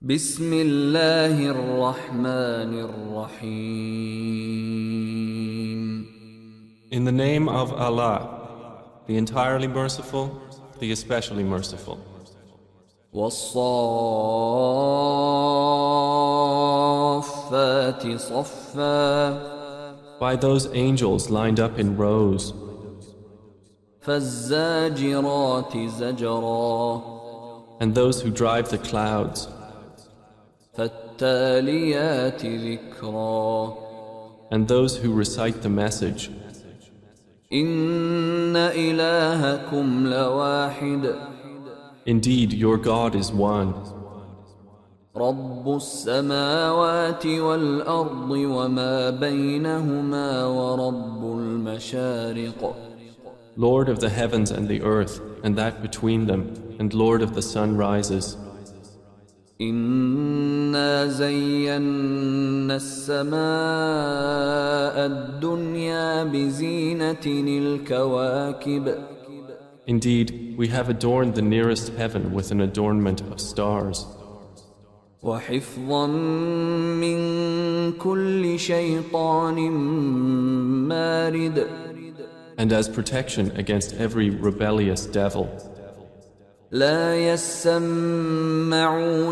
بسم الله الرحمن الرحيم. In the name of Allah, the entirely merciful, the especially merciful. والصافات صفا. By those angels lined up in rows. فالزاجرات زجرا. And those who drive the clouds. فالتاليات ذكرا. And those who recite the message. إن إلهكم لواحد. Indeed, your God is one. رب السماوات والأرض وما بينهما ورب المشارق. Lord of the heavens and the earth, and that between them, and Lord of the sunrises. إنا زينا السماء الدنيا بزينة الكواكب. Indeed, we have adorned the nearest heaven with an adornment of stars. وحفظا من كل شيطان مارد. And as protection against every rebellious devil. لا يسمعون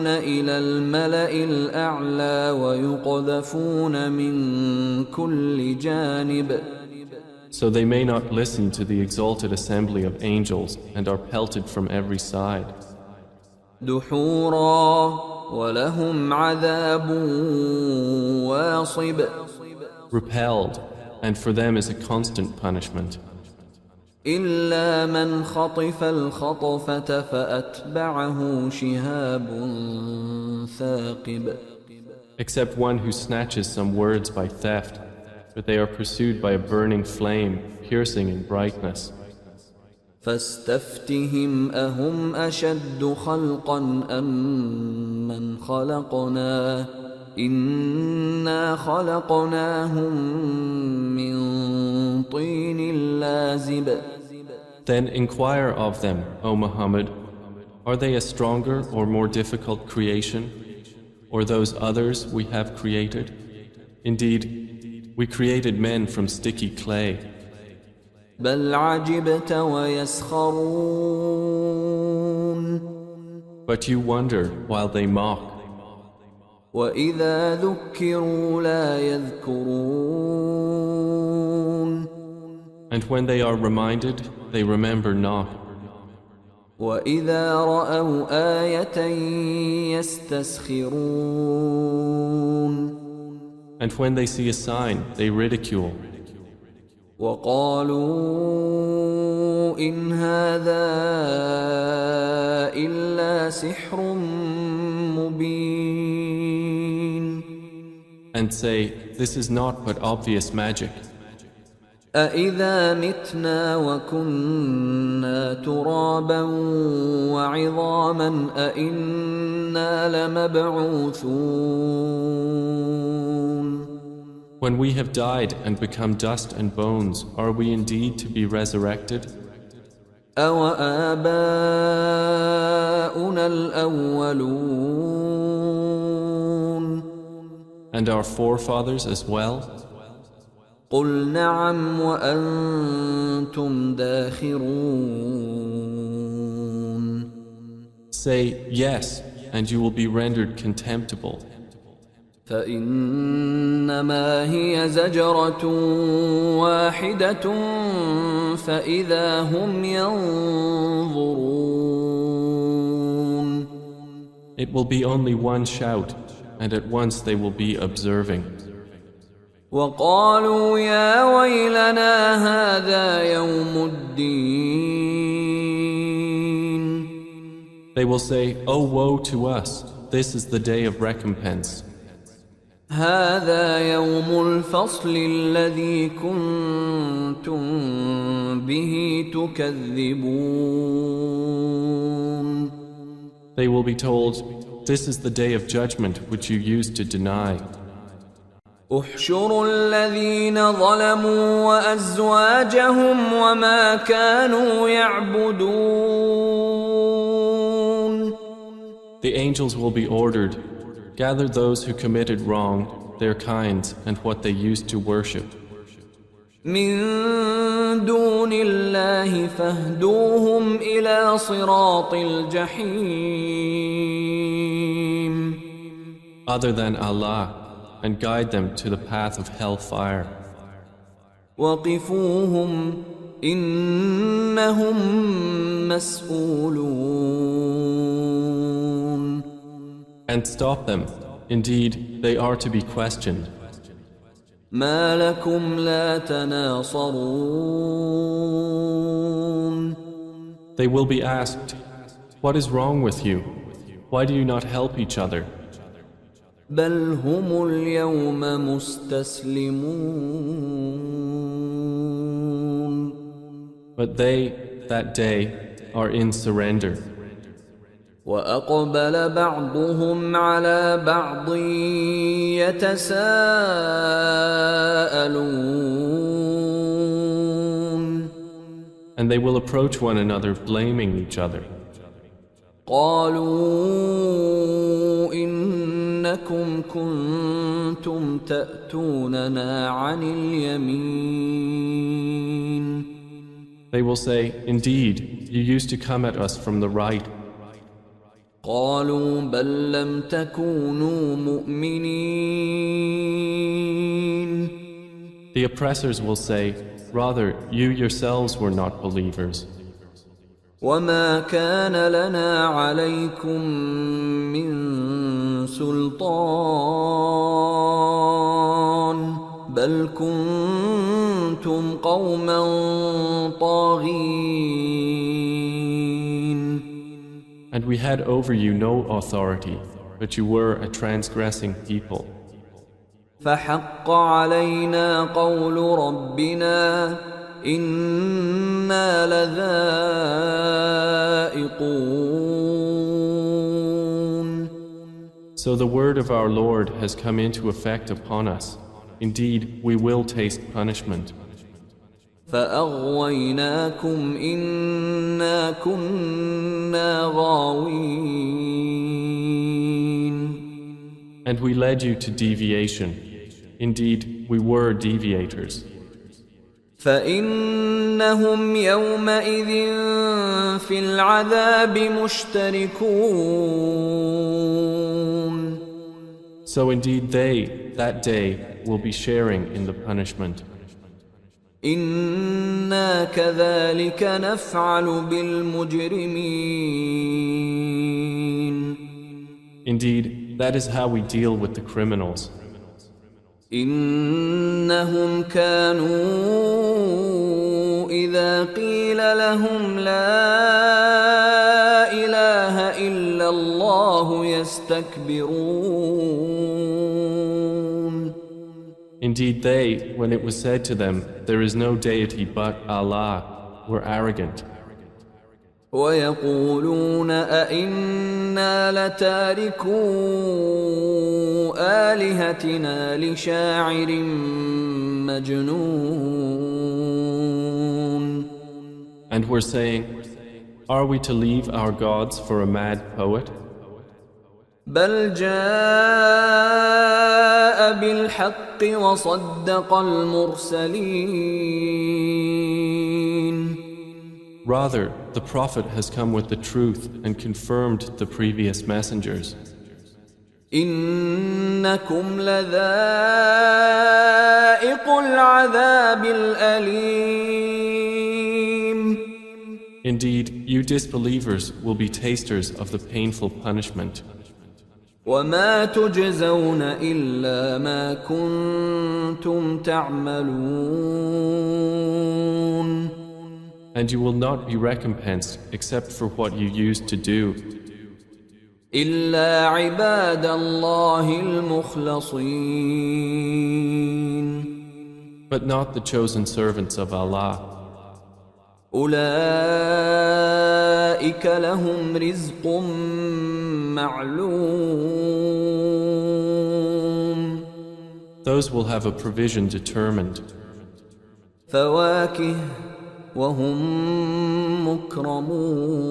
إلى الملأ الأعلى ويقذفون من كل جانب. So they may not listen to the exalted assembly of angels and are pelted from every side. دحورا ولهم عذاب واصب. Repelled, and for them is a constant punishment. إلا من خطف الخطفة فأتبعه شهاب ثاقب. Except one who snatches some words by theft, but they are pursued by a burning flame, piercing in brightness. فاستفتهم أهم أشد خلقا أم من خلقنا إنا خلقناهم من طين لازب. Then inquire of them, O Muhammad, are they a stronger or more difficult creation, or those others we have created? Indeed, we created men from sticky clay. بل عجبت ويسخرون. But you wonder while they mock. وإذا ذكروا لا يذكرون. And when they are reminded, they remember not. وإذا رأوا آية يستسخرون. And when they see a sign, they ridicule. وقالوا إن هذا إلا سحر مبين. And say, this is not but obvious magic. أإذا متنا وكنا ترابا وعظاما أإنا لمبعوثون. When we have died and become dust and bones, are we indeed to be resurrected? أَوَآبَاؤُنَا الْأَوَّلُونَ. And our forefathers as well? قُلْ نَعَمْ وَأَنْتُمْ دَاخِرُونَ. Say, yes, and you will be rendered contemptible. فإنما هي زجرة واحدة فإذا هم ينظرون. It will be only one shout, and at once they will be observing. وقالوا يا ويلنا هذا يوم الدين. They will say, oh woe to us, this is the day of recompense. هذا يوم الفصل الذي كنتم به تكذبون. They will be told, this is the day of judgment which you used to deny. احشروا الذين ظلموا وأزواجهم وما كانوا يعبدون. The angels will be ordered, gather those who committed wrong, their kinds, and what they used to worship. من دون الله فاهدوهم إلى صراط الجحيم. Other than Allah, and guide them to the path of hellfire. وقفوهم إنهم مسؤولون. And stop them. Indeed, they are to be questioned. ما لكم لا تناصرون. They will be asked, what is wrong with you? Why do you not help each other? بل هم اليوم مستسلمون. But they, that day, are in surrender. وأقبل بعضهم على بعض يتساءلون. And they will approach one another blaming each other. قالوا إنكم كنتم تأتوننا عن اليمين. They will say, indeed, you used to come at us from the right. قالوا بل لم تكونوا مؤمنين. The oppressors will say, rather, you yourselves were not believers. وما كان لنا عليكم من سلطان بل كنتم قوما طاغين. And we had over you no authority, but you were a transgressing people. فحق علينا قول ربنا إنا لذائقون. So the word of our Lord has come into effect upon us. Indeed, we will taste punishment. فأغويناكم إنا كنا غاوين. And we led you to deviation. Indeed, we were deviators. فإنهم يومئذ في العذاب مشتركون. So indeed they, that day, will be sharing in the punishment. إنا كذلك نفعل بالمجرمين. Indeed, that is how we deal with the criminals. إنهم كانوا إذا قيل لهم لا إله إلا الله يستكبرون. Indeed, they, when it was said to them, there is no deity but Allah, were arrogant. ويقولون أئنا لتاركو آلهتنا لشاعر مجنون. And we're saying, are we to leave our gods for a mad poet? بل جاء بالحق وصدق المرسلين. Rather, the Prophet has come with the truth and confirmed the previous messengers. إنكم لذائق العذاب الأليم. Indeed, you disbelievers will be tasters of the painful punishment. وما تجزون إلا ما كنتم تعملون. And you will not be recompensed except for what you used to do. إلا عباد الله المخلصين. But not the chosen servants of Allah. أولئك لهم رزق معلوم. Those will have a provision determined. فواكه وهم مكرمون.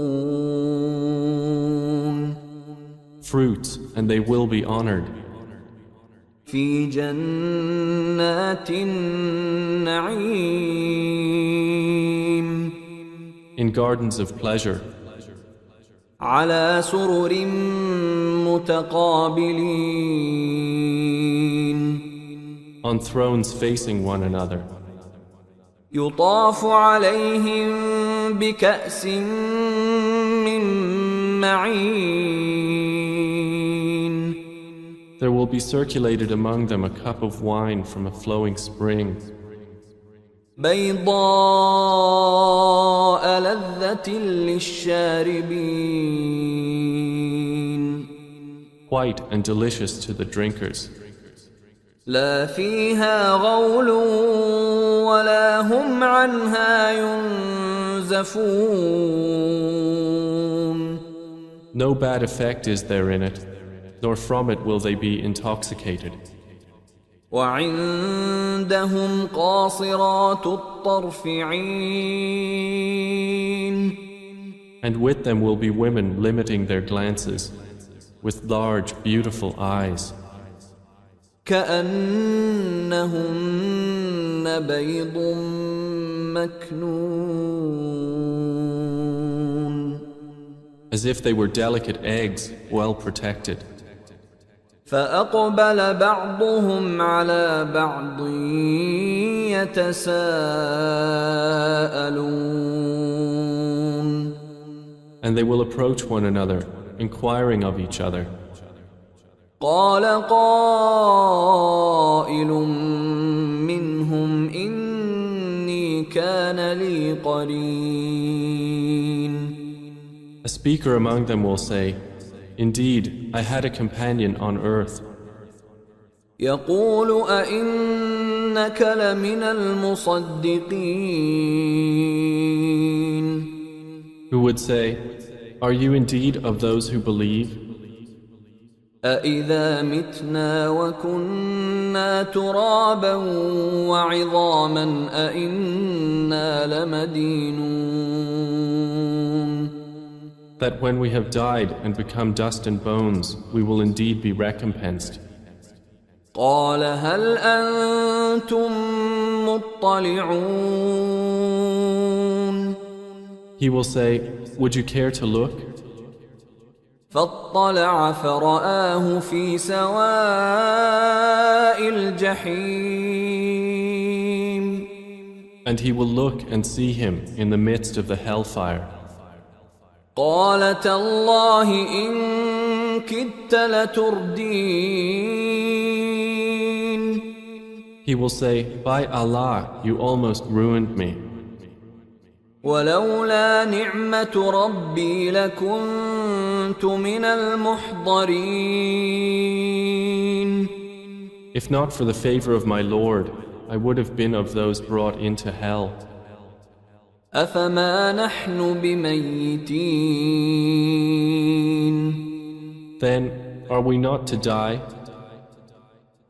fruits, and they will be honored. في جنات النعيم In gardens of pleasure, على سرر متقابلين on thrones facing one another. يطاف عليهم بكأس من معين There will be circulated among them a cup of wine from a flowing spring, بيضاء لذة للشاربين white and delicious to the drinkers. لا فيها غول ولا هم عنها ينزفون No bad effect is there in it, nor from it will they be intoxicated. وعندهم قاصرات الطرف عين And with them will be women limiting their glances, with large, beautiful eyes, كأنهن بيض مكنون as if they were delicate eggs, well protected. فأقبل بعضهم على بعض يتساءلون And they will approach one another, inquiring of each other. قال قائل منهم إني كان لي قرين A speaker among them will say, Indeed, I had a companion on earth, يقول أئنك لمن المصدقين who would say, Are you indeed of those who believe? أإذا متنا وكنا ترابا وعظاما أإنا لمدينون That when we have died and become dust and bones, we will indeed be recompensed. قال هل أنتم مطلعون He will say, Would you care to look? فاطلع فرآه في سواء الجحيم And he will look and see him in the midst of the hellfire. قال تالله إن كدت لتردين He will say, By Allah, you almost ruined me. ولولا نعمة ربي لكنت من المحضرين If not for the favor of my Lord, I would have been of those brought into hell. أفما نحن بميتين Then, are we not to die?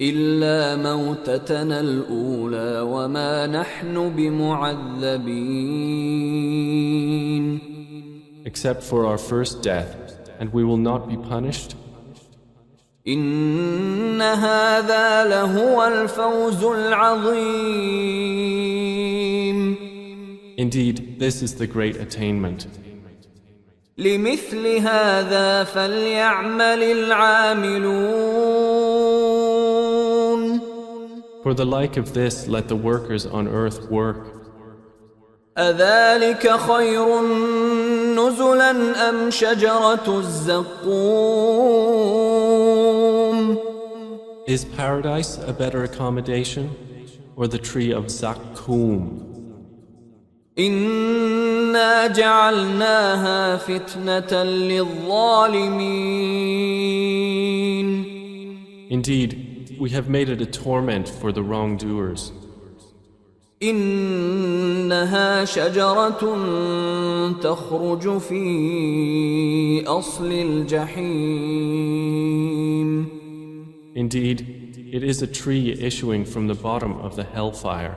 إلا موتتنا الأولى وما نحن بمعذبين Except for our first death, and we will not be punished? إن هذا لهو الفوز العظيم Indeed, this is the great attainment. لمثل هذا فليعمل العاملون For the like of this, let the workers on earth work. أذلك خير نزلا أم شجرة الزقوم Is paradise a better accommodation, or the tree of Zakkum? إنا جعلناها فتنة للظالمين Indeed, we have made it a torment for the wrongdoers. إنها شجرة تخرج في أصل الجحيم Indeed, it is a tree issuing from the bottom of the hellfire.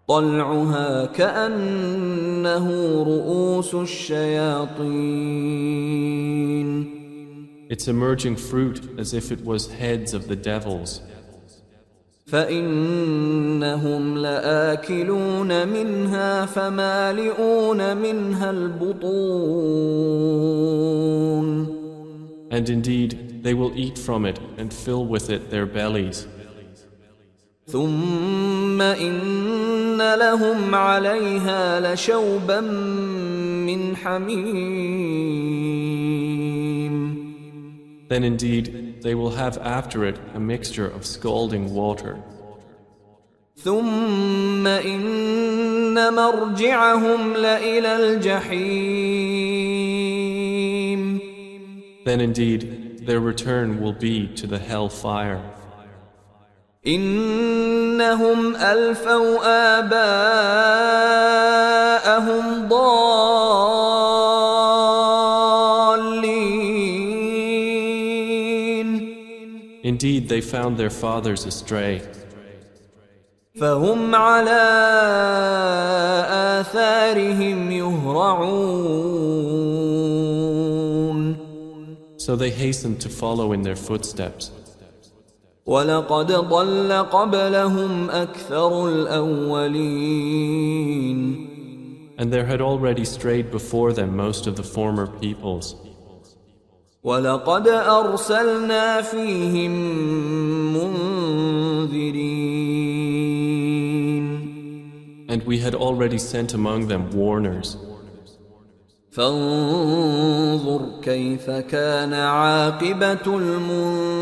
طلعها كأنه رؤوس الشياطين its emerging fruit as if it was heads of the devils. فإنهم لآكلون منها فمالئون منها البطون. And indeed, they will eat from it and fill with it their bellies. ثم إن لهم عليها لشوبا من حميم. Then indeed, they will have after it a mixture of scalding water. ثم إن مرجعهم لإلى الجحيم. Then indeed, their return will be to the hell fire. إنهم ألفوا آباءهم ضالين. Indeed, they found their fathers astray. فهم على آثارهم يهرعون. So they hastened to follow in their footsteps. ولقد ضل قبلهم أكثر الأولين. And there had already strayed before them most of the former peoples. ولقد أرسلنا فيهم منذرين. And we had already sent among them warners. فانظر كيف كان عاقبة المنذرين.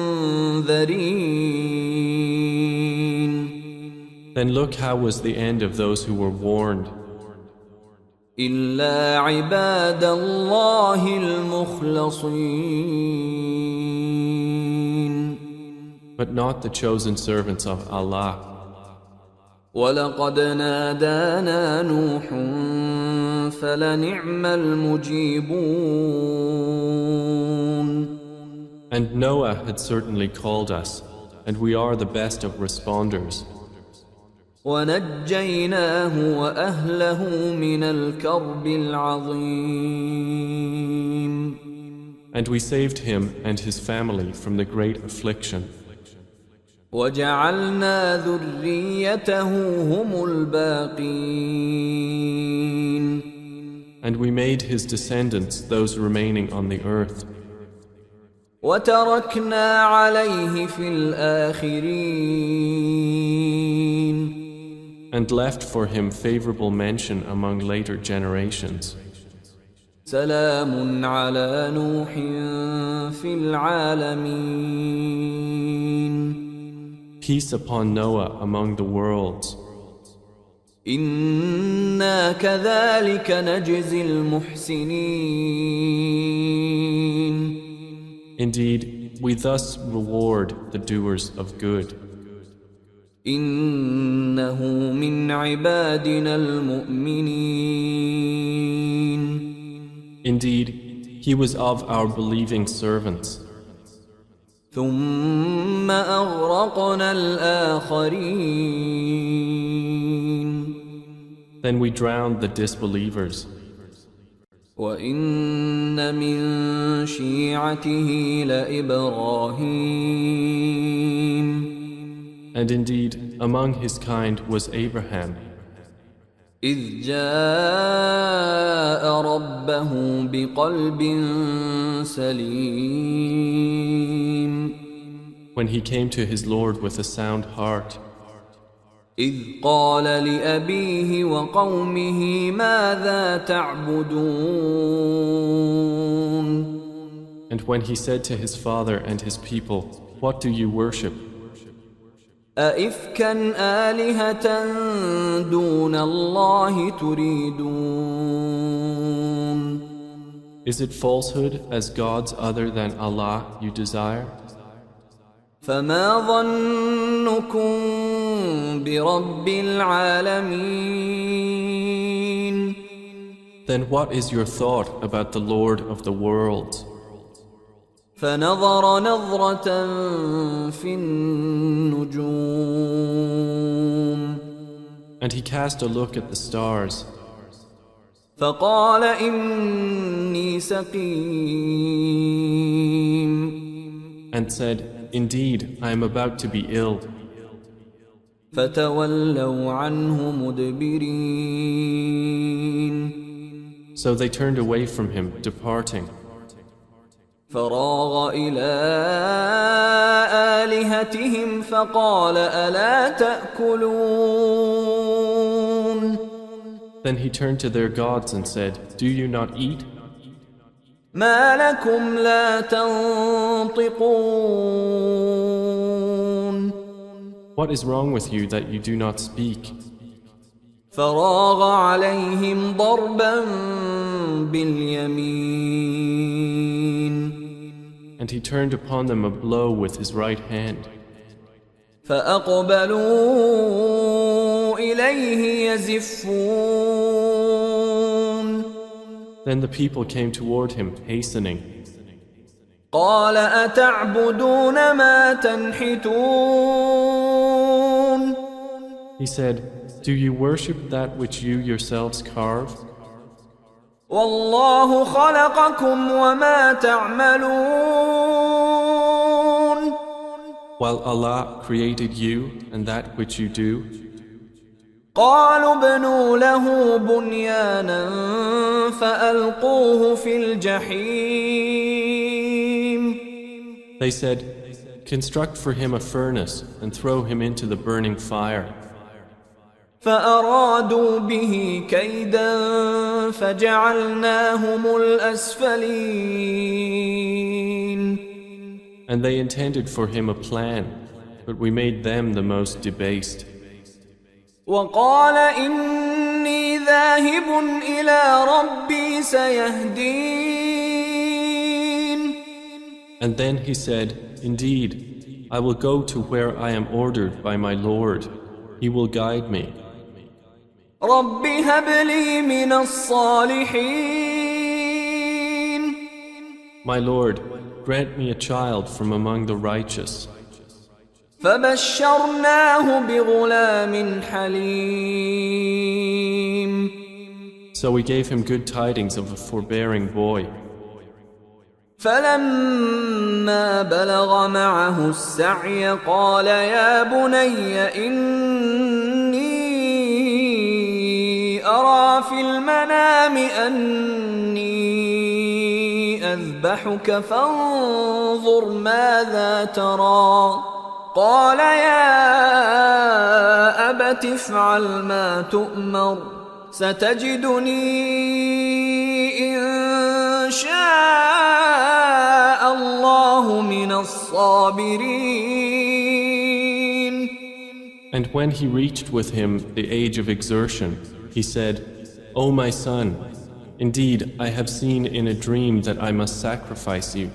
Then look how was the end of those who were warned. إلا عباد الله المخلصين. But not the chosen servants of Allah. ولقد نادانا نوح فلنعم المجيبون. And Noah had certainly called us, and we are the best of responders. ونجيناه وأهله من الكرب العظيم. And we saved him and his family from the great affliction. وجعلنا ذريته هم الباقين. And we made his descendants those remaining on the earth. وتركنا عليه في الآخرين. And left for him favorable mention among later generations. سلام على نوح في العالمين. Peace upon Noah among the worlds. إنا كذلك نجزي المحسنين. Indeed, we thus reward the doers of good. إنه من عبادنا المؤمنين. Indeed, he was of our believing servants. ثم أغرقنا الآخرين. Then we drowned the disbelievers. وإن من شيعته لإبراهيم. And indeed, among his kind was Abraham, إذ جاء ربه بقلب سليم. when he came to his Lord with a sound heart. إذ قال لأبيه وقومه ماذا تعبدون. And when he said to his father and his people, "What do you worship? أئفكا آلهة دون الله تريدون. Is it falsehood as gods other than Allah you desire? فما ظنكم برب العالمين. Then what is your thought about the Lord of the worlds?" فنظر نظرة في النجوم. And he cast a look at the stars. فقال إني سقيم and said, Indeed, I am about to be ill. فتولوا عنه مدبرين So they turned away from him, departing. فراغ إلى آلهتهم فقال ألا تأكلون Then he turned to their gods and said, Do you not eat? ما لكم لا تنطقون What is wrong with you that you do not speak? فراغ عليهم ضربا باليمين And he turned upon them a blow with his right hand. فأقبلوا إليه يزفون Then the people came toward him, hastening. قال أتعبدون ما تنحتون He said, Do you worship that which you yourselves carve? والله خلقكم وما تعملون While Allah created you and that which you do. قالوا ابنوا له بنيانا فألقوه في الجحيم They said, Construct for him a furnace and throw him into the burning fire. فأرادوا به كيدا فجعلناهم الأسفلين And they intended for him a plan, but we made them the most debased. وقال إني ذاهب إلى ربي سيهدين And then he said, Indeed, I will go to where I am ordered by my Lord. He will guide me. رب هب لي من الصالحين My Lord, grant me a child from among the righteous. فبشرناه بغلام حليم So we gave him good tidings of a forbearing boy. فلما بلغ معه السعي قال يا بني إني أرى في المنام أني أذبحك فانظر ماذا ترى قال يا أبت افعل ما تؤمر ستجدني إن شاء الله من الصابرين. And when he reached with him the age of exertion, he said, O my son, indeed I have seen in a dream that I must sacrifice you,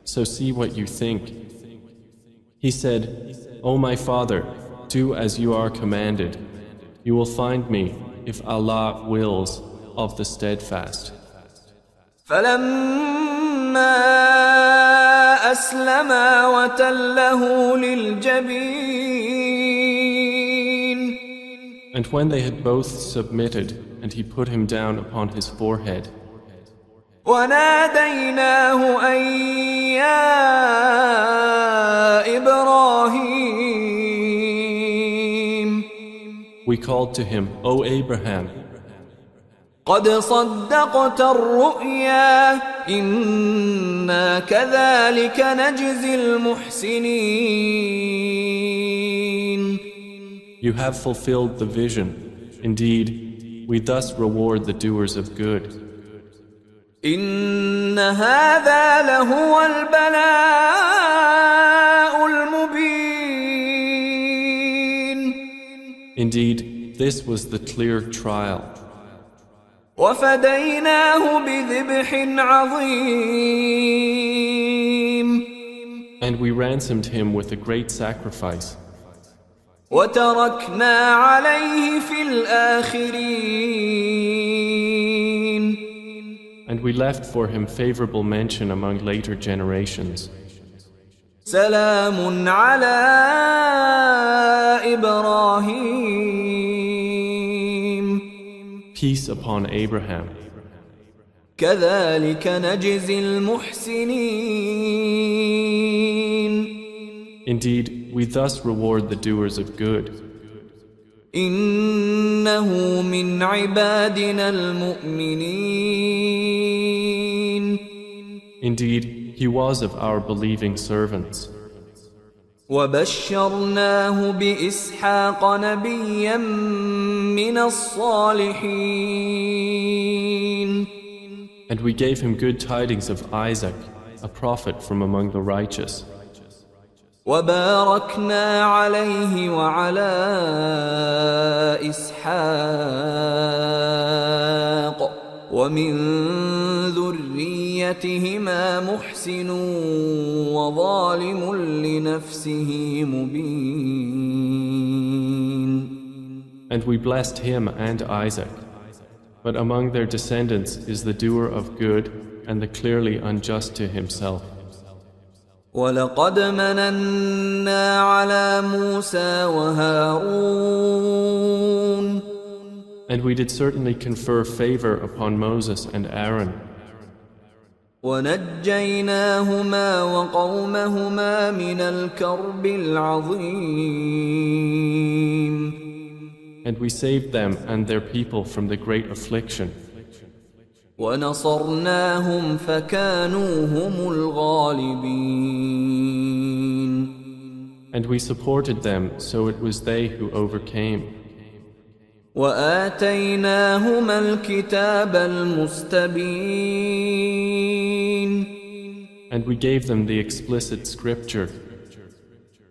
so see what you think. He said, O my father, do as you are commanded. You will find me, if Allah wills, of the steadfast. فلما أسلما وتله للجبين And when they had both submitted, and he put him down upon his forehead, وناديناه أن يا إبراهيم we called to him, O Abraham, قد صدقت الرؤيا إنا كذلك نجزي المحسنين. You have fulfilled the vision. Indeed, we thus reward the doers of good. إن هذا لهو البلاء المبين. Indeed, this was the clear trial. وفديناه بذبح عظيم. And we ransomed him with a great sacrifice. وتركنا عليه في الآخرين. And we left for him favorable mention among later generations. سلام على إبراهيم Peace upon Abraham. كذلك نجزي المحسنين. Indeed, we thus reward the doers of good. إنه من عبادنا المؤمنين. Indeed, he was of our believing servants. وبشرناه بإسحاق نبيا من الصالحين. And we gave him good tidings of Isaac, a prophet from among the righteous. وباركنا عليه وعلى إسحاق ومن ذريتهما محسن وظالم لنفسه مبين. And we blessed him and Isaac. But among their descendants is the doer of good and the clearly unjust to himself. وَلَقَدْ مَنَنَّا عَلَى مُوسَى وَهَارُونَ. And we did certainly confer favor upon Moses and Aaron. وَنَجَّيْنَاهُمَا وَقَوْمَهُمَا مِنَ الْكَرْبِ الْعَظِيمِ. And we saved them and their people from the great affliction. وَنَصَرْنَاهُمْ فَكَانُوا هُمُ الْغَالِبِينَ. And we supported them, so it was they who overcame. وَآتَيْنَاهُمَا الْكِتَابَ الْمُسْتَبِينَ. And we gave them the explicit scripture.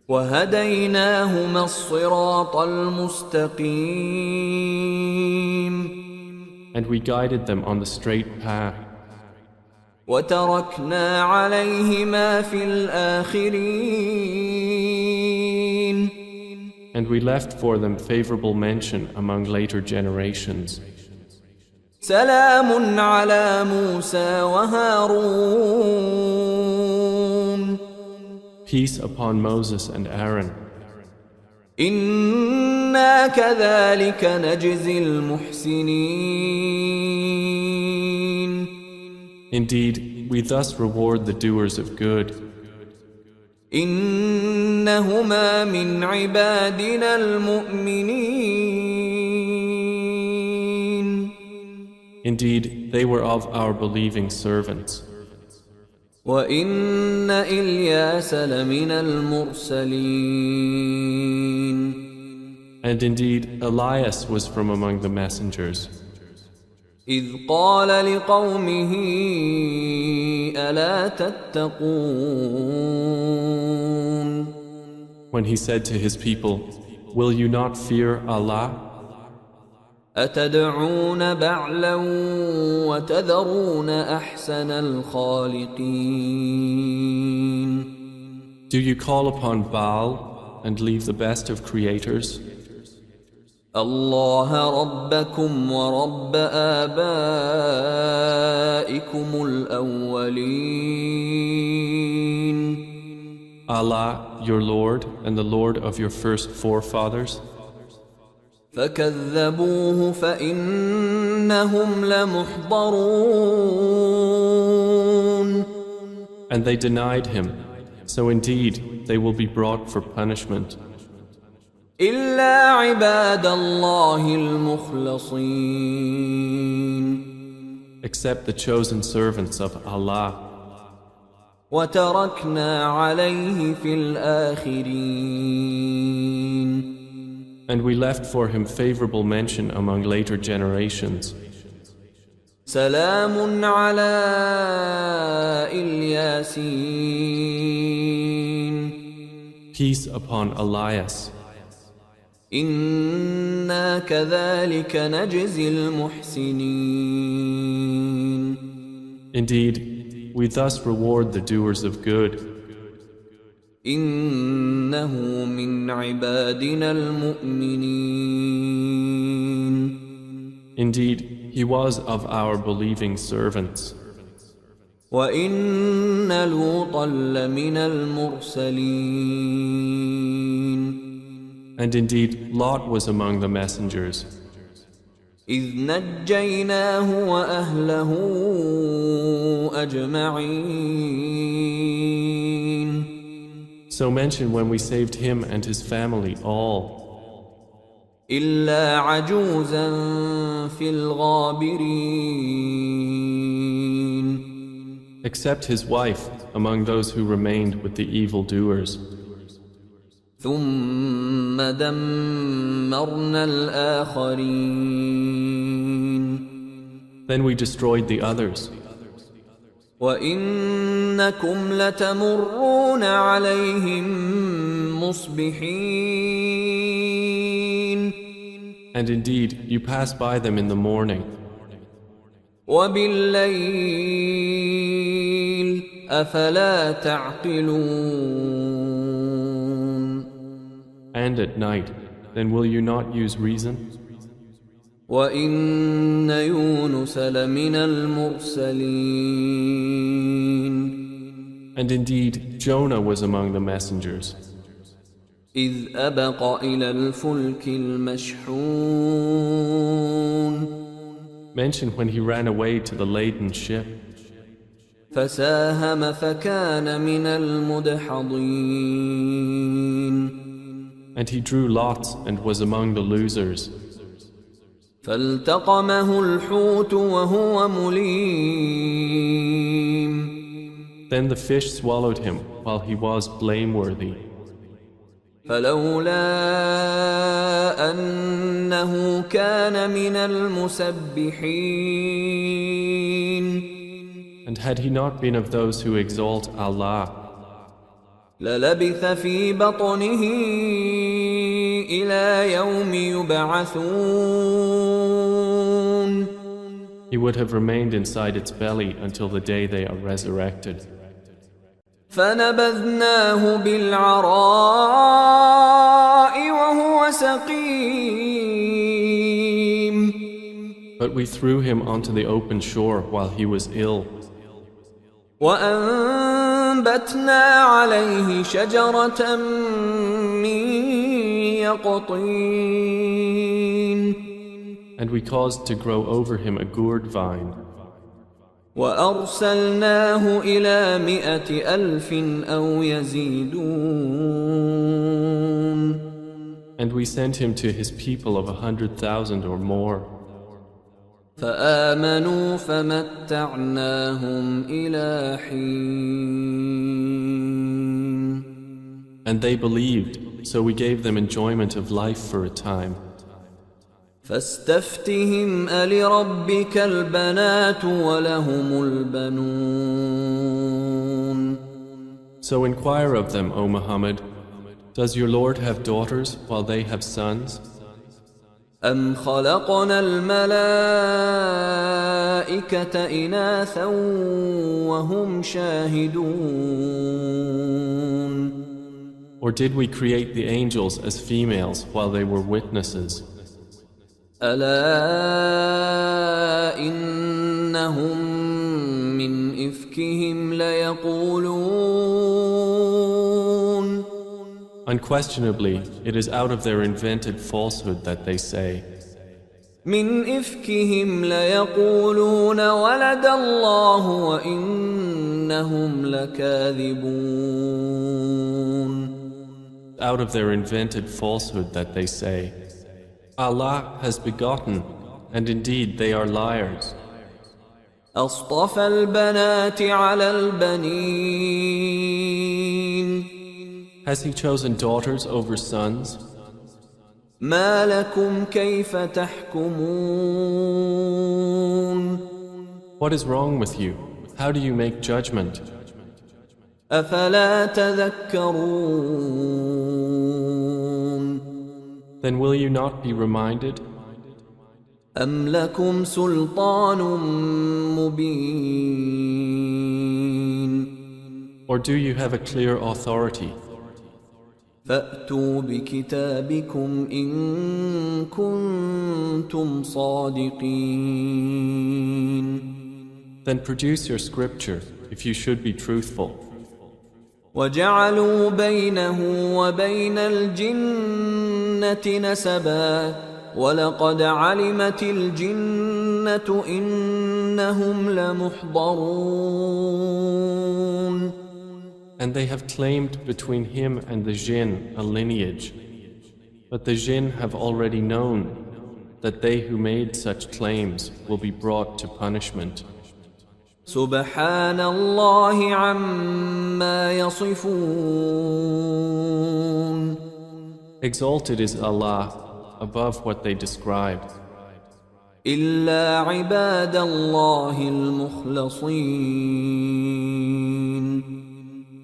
وَهَدَيْنَاهُمَا الصِّرَاطَ الْمُسْتَقِيمَ. And we guided them on the straight path. وَتَرَكْنَا عَلَيْهِمَا فِي الْآخِرِينَ. And we left for them favorable mention among later generations. سَلَامٌ عَلَى مُوسَى وَهَارُونَ. Peace upon Moses and Aaron. إِنَّا كَذَلِكَ نَجْزِي الْمُحْسِنِينَ. Indeed, we thus reward the doers of good. إِنَّهُمَا مِنْ عِبَادِنَا الْمُؤْمِنِينَ. Indeed, they were of our believing servants. وَإِنَّ إِلْيَاسَ لَمِنَ الْمُرْسَلِينَ. And indeed, Elias was from among the messengers. إِذْ قَالَ لِقَوْمِهِ أَلَا تَتَّقُونَ. When he said to his people, "Will you not fear Allah? أَتَدْعُونَ بَعْلًا وَتَذَرُونَ أَحْسَنَ الْخَالِقِينَ. Do you call upon Baal and leave the best of creators? اللَّهَ رَبَّكُمْ وَرَبَّ آبَائِكُمُ الْأَوَّلِينَ. Allah, your Lord and the Lord of your first forefathers. فكذبوه فإنهم لمحضرون. And they denied him, so indeed they will be brought for punishment. إلا عباد الله المخلصين. Except the chosen servants of Allah. وتركنا عليه في الآخرين. And we left for him favorable mention among later generations. سلام على الياسين. Peace upon Elias. إنا كذلك نجزي المحسنين. Indeed, we thus reward the doers of good. إنه من عبادنا المؤمنين. Indeed, he was of our believing servants. وإن لوطا لمن المرسلين. And indeed, Lot was among the messengers. إذ نجيناه وأهله أجمعين. So mention when we saved him and his family all, إلا عجوزا في الغابرين. except his wife among those who remained with the evildoers. ثم دمرنا الآخرين. Then we destroyed the others. وإنكم لتمرون عليهم مصبحين. And indeed, you pass by them in the morning, وبالليل أفلا تعقلون. and at night. Then will you not use reason? وإن يونس لمن المرسلين. And indeed, Jonah was among the messengers, إذ أبق إلى الفلك المشحون. mention when he ran away to the laden ship, فساهم فكان من المدحضين. and he drew lots and was among the losers. فالتقمه الحوت وهو مليم. Then the fish swallowed him while he was blameworthy. فلولا أنه كان من المسبحين. And had he not been of those who exalt Allah, للبث في بطنه إلى يوم يبعثون. he would have remained inside its belly until the day they are resurrected. فنبذناه بالعراء وهو سقيم. But we threw him onto the open shore while he was ill, وأنبتنا عليه شجرة من يقطين. and we caused to grow over him a gourd vine, وأرسلناه إلى 100,000 أو يزيدون. and we sent him to his people of 100,000 or more. فآمنوا فمتعناهم إلى حين. And they believed, so we gave them enjoyment of life for a time. فاستفتهم ألربك البنات ولهم البنون. So inquire of them, O Muhammad, does your Lord have daughters while they have sons? أم خلقنا الملائكة إناثا وهم شاهدون. Or did we create the angels as females while they were witnesses? ألا إنهم من إفكهم ليقولون. Unquestionably, it is out of their invented falsehood that they say, من إفكهم ليقولون ولد الله وإنهم لكاذبون. out of their invented falsehood that they say, Allah has begotten, and indeed they are liars. أصطفى البنات على البنين. Has he chosen daughters over sons? ما لكم كيف تحكمون. What is wrong with you? How do you make judgment? أفلا تذكرون. Then will you not be reminded? أم لكم سلطان مبين. Or do you have a clear authority? فأتوا بكتابكم إن كنتم صادقين. Then produce your scripture if you should be truthful. وجعلوا بينه وبين الجنة نسبا وَلَقَدْ عَلِمَتِ الْجِنَّةُ إِنَّهُمْ لَمُحْضَرُونَ. And they have claimed between him and the jinn a lineage. But the jinn have already known that they who made such claims will be brought to punishment. سُبْحَانَ اللَّهِ عَمَّا يَصِفُونَ. Exalted is Allah above what they described. إِلَّا عِبَادَ اللَّهِ الْمُخْلَصِينَ.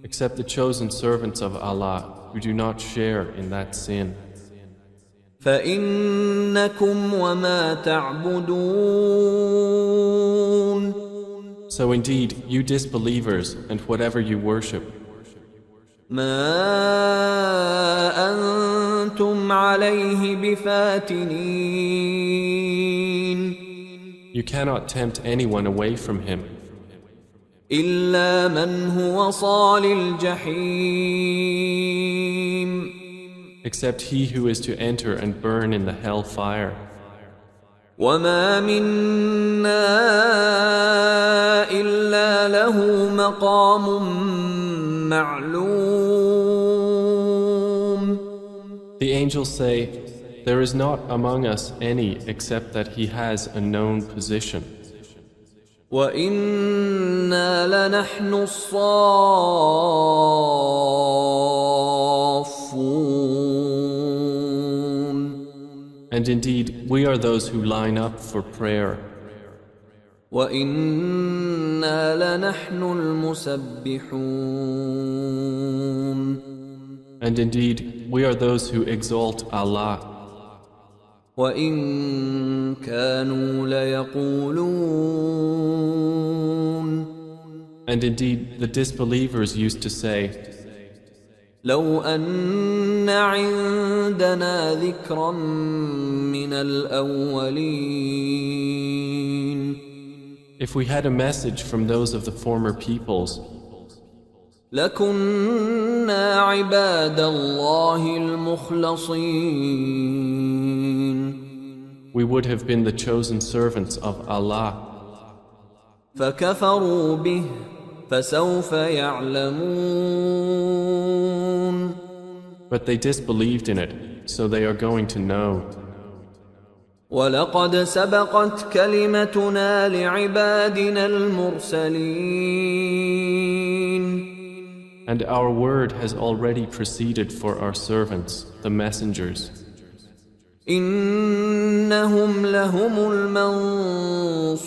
Except the chosen servants of Allah who do not share in that sin. فَإِنَّكُمْ وَمَا تَعْبُدُونَ. So indeed, you disbelievers and whatever you worship, مَا أَنْتُمْ عَلَيْهِ بِفَاتِنِينَ. you cannot tempt anyone away from him, إِلَّا مَنْ هُوَ صَالِ الْجَحِيمِ. except he who is to enter and burn in the hell fire. وَمَا مِنَّا إِلَّا لَهُ مَقَامٌ مَعْلُومٌ. The angels say, there is not among us any except that he has a known position. وَإِنَّا لَنَحْنُ الصَّافُّونَ. And indeed, we are those who line up for prayer. وَإِنَّا لَنَحْنُ الْمُسَبِّحُونَ. And indeed, we are those who exalt Allah. وَإِن كَانُوا لَيَقُولُونَ. And indeed, the disbelievers used to say, لَوْ أَنَّ عِندَنَا ذِكْرًا مِّنَ الْأَوَّلِينَ. if we had a message from those of the former peoples, لَكُنَّا عِبَادَ اللَّهِ الْمُخْلَصِينَ. we would have been the chosen servants of Allah. فَكَفَرُوا بِهِ فَسَوْفَ يَعْلَمُونَ. But they disbelieved in it, so they are going to know. وَلَقَدْ سَبَقَتْ كَلِمَتُنَا لِعِبَادِنَا الْمُرْسَلِينَ. And our word has already proceeded for our servants, the messengers. إِنَّهُمْ لَهُمُ الْمَنْصُورُونَ.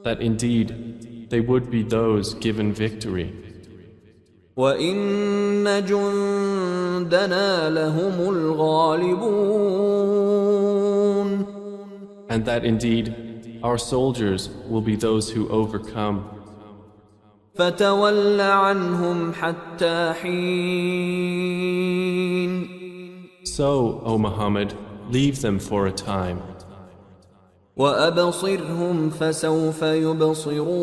That indeed, they would be those given victory. وَإِنَّ جُنْدَنَا لَهُمُ الْغَالِبُونَ. And that indeed, our soldiers will be those who overcome. فَتَوَلَّ عَنْهُمْ حَتَّى حِينٍ. So, O Muhammad, leave them for a time. وَأَبْصِرْهُمْ فَسَوْفَ يُبْصِرُونَ.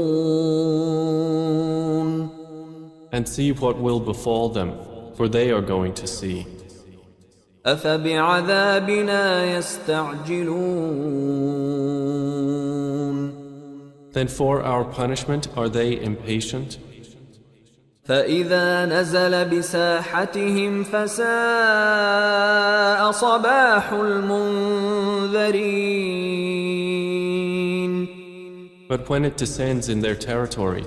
And see what will befall them, for they are going to see. أَفَبِعَذَابِنَا يَسْتَعْجِلُونَ. Then for our punishment are they impatient? فَإِذَا نَزَلَ بِسَاحَتِهِمْ فَسَاءَ صَبَاحُ الْمُنذَرِينَ. But when it descends in their territory,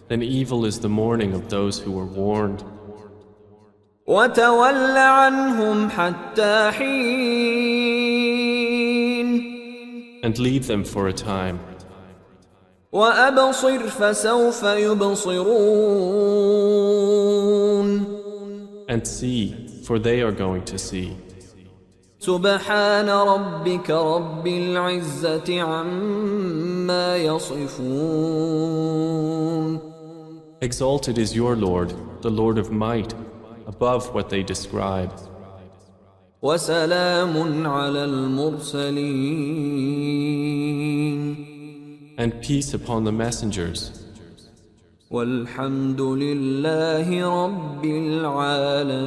then evil is the morning of those who were warned. وَتَوَلَّ عَنْهُمْ حَتَّى حِينٍ. And leave them for a time. وَأَبْصِرْ فَسَوْفَ يُبْصِرُونَ. And see, for they are going to see. سُبْحَانَ رَبِّكَ رَبِّ الْعِزَّةِ عَمَّا يَصِفُونَ. Exalted is your Lord, the Lord of might, above what they describe. وَسَلَامٌ عَلَى الْمُرْسَلِينَ. And peace upon the messengers. وَالْحَمْدُ لِلَّهِ رَبِّ الْعَالَمِينَ.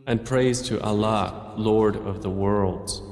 And praise to Allah, Lord of the worlds.